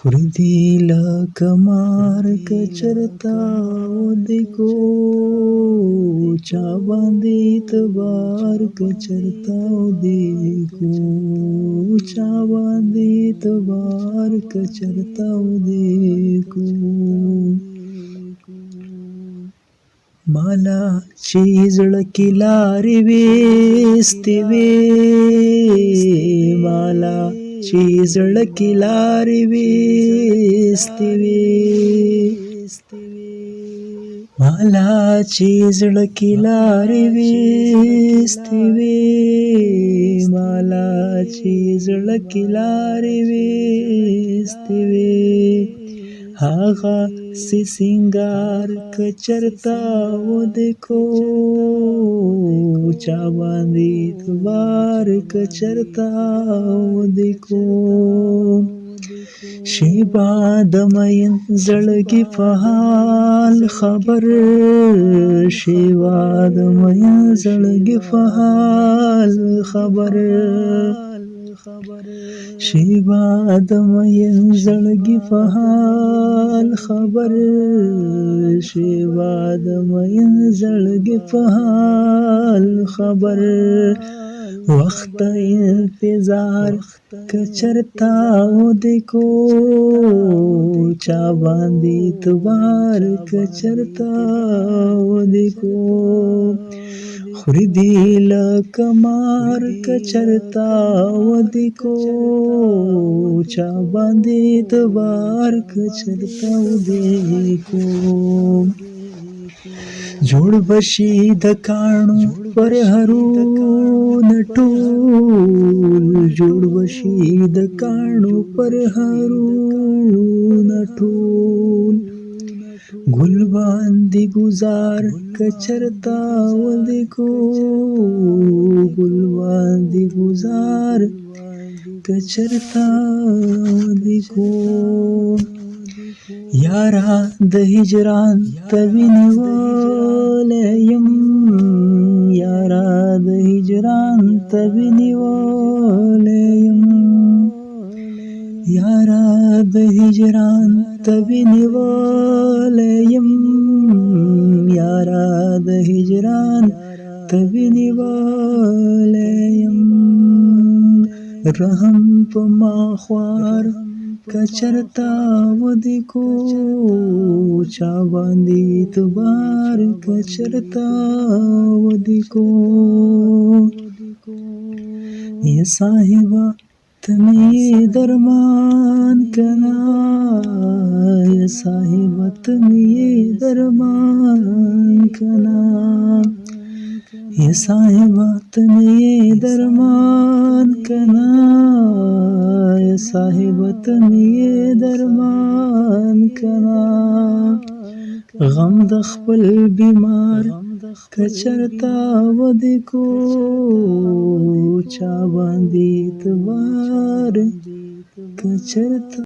خردي لکه مار که چرته ودیکو چا باندې اعتبار که چرته ودیکو چا باندې اعتبار که چرته ودیکو مالا چې زړه کې لارې وېستې وې مالا چې زړه کې لارې وېستې وې مالا چې زړه کې لارې وېستې وې مالا چې زړه کې لارې وېستې وې هغه سی سنگار که چرته ودیکو چا باندې اعتبار که چرته ودیکو شیبا د مین زړګي په حال خبر شیبا د مین زړګي په حال خبر شیبا د مین زړګي په حال خبر شیبا د مین زړګي په حال خبر وخت انتظار که چرته ودیکو چا باندې اعتبار که چرته ودیکو خردي لکه مار که چرته ودیکو چا باندې اعتبار که چرته ودیکو جوړ بشي د کاڼو پر هرونه ټول جوړ بشي د کاڼو پر هرونه ټول ګل باندې گزار که چرته ودیکو ګل باندې گزار که چرته ودیکو یارا د هجران تبې نیولی یم یارا د هجران تبې نیولی یم یارا د هجران تبې نیولی یم یارا د هجران تبې نیولی یم رحم په ما خوار که چرته ودیکو چا باندې اعتبار که چرته ودیکو یا صاحبه ته مې درمان کنا یا صاحبه ته مې درمان کنا یا صاحبه ته مې درمان کنا یا صاحبه ته مې درمان کنا غم د خپل بیمار که چرته ودیکو چا باندې اعتبار که چرته